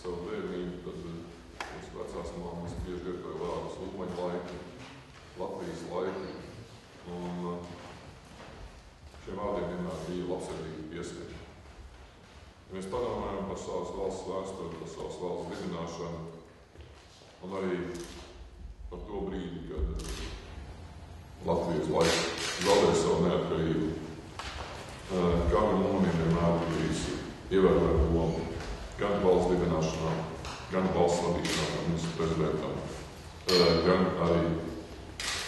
savu bērnību, tad mūsu vecās māmas bieži lietoja vārdus Ulmaņa laiki, Latvijas laiki. Un šiem vārdiem vienmēr bija labsirdīgi pieskati. Mēs padomājam par savas valsts vēsturi, par savas valsts dibināšanu un arī par to brīdi, kad Latvijas laiks zaudēja savu neatkarību. Kara mūniem vienmēr bijis ievērojama loma gan valsts dibināšanā, gan valsts vadīšanā par mūsu prezidentam, gan arī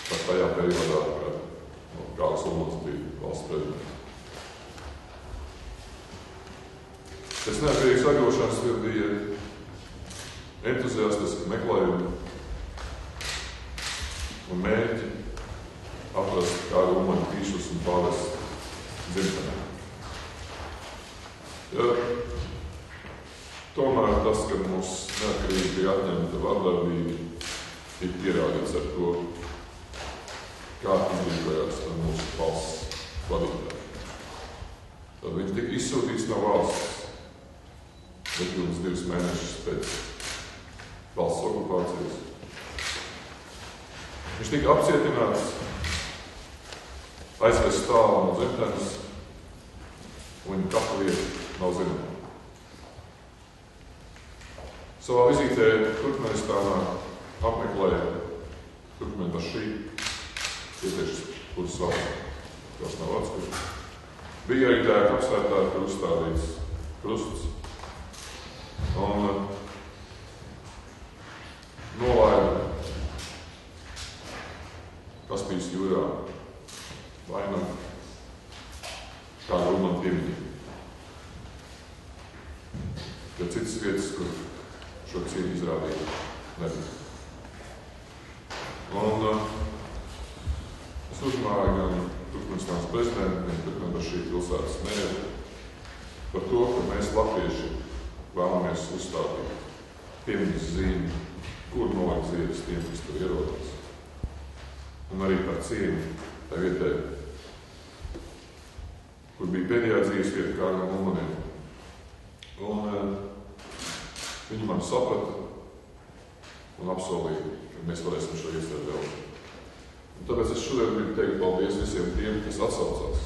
par tajā periodā, kad Kārlis Ulmans bija valsts prezidents. Pēc neatkarīgas atgūšanas bija entuziastiski meklējumi un mērķi atrast kādu Ulmaņa tīšus un pārvest dzimtenē. Tomēr tas, ka mūsu neatkarība bija atņemta vardarbīgi, ir pierādīts ar to, kā izrīkojās ar mūsu valsts vadītāju. Tad viņš tika izsūtīts no valsts nepilnus 2 mēnešus pēc valsts okupācijas. Viņš tika apcietināts, aizvests tālu no dzimtenes, un viņa kapla vieta nav zināma. Savā vizītē Turkmenistānā apmeklēja Turkmenbašī, ietieši kuras valsts, kas nav atskurs. Bija arī tā kapsētā, kur uzstādīts krusts, un nolaida Kaspijas jūrā vainagu kādu Ulmaņa piemiņu. Jo citas vietas, kur šo cīņu izrādīja, nebija. Un es uzrunāju gan Turkmenistānas prezidentu, gan Turkmenbašī pilsētas mēru par to, ka mēs latvieši vēlamies uzstādīt piemiņas zīmi, kur nolikt ziedus tiem, kas tur ierodas. Un arī par cieņu tai vietai, kur bija pēdējā dzīves vieta Kārlim Ulmanim. Un viņi man saprata un apsolīja, ka mēs varēsim šo iestādi veltīt. Un tāpēc es šodien gribu teikt paldies visiem tiem, kas atsaucās.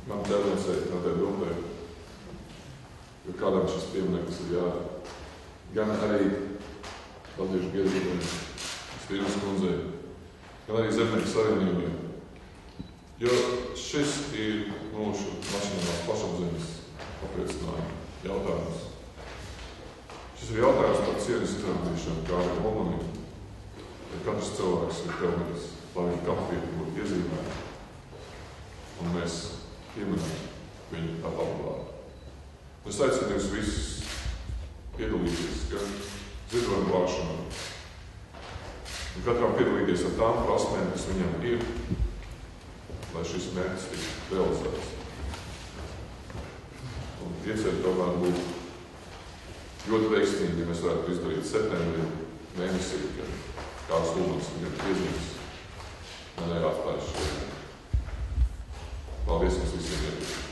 Man tendencēja tādai domai, jo kādam šis piemineklis ir jādara. Gan arī Latviešu biedrībai, Stīnas kundzei, gan arī Zemnieku savienībai. Jo šis ir mūsu nacionālās pašapziņas apliecinājuma jautājums. Šis ir jautājums par cieņas izrādīšanu Kārlim Ulmanim. Ja katrs cilvēks ir pelnījis, lai viņa kapvieta būtu iezīmēta, un mēs pieminam viņu ar labu vārdu. Es aicinu jūs visus piedalīties gan ziedojumu vākšanā, un katram piedalīties ar tām prasmēm, kas viņam ir, lai šis mērķis tiktu realizēts. Un iecer tomēr būtu ļoti veiksmīgi, ja mēs varētu izdarīt septembrī mēnesī, kad Kārlis Ulmans viņam piezīmes man ir atklājuši. Paldies jums visiem!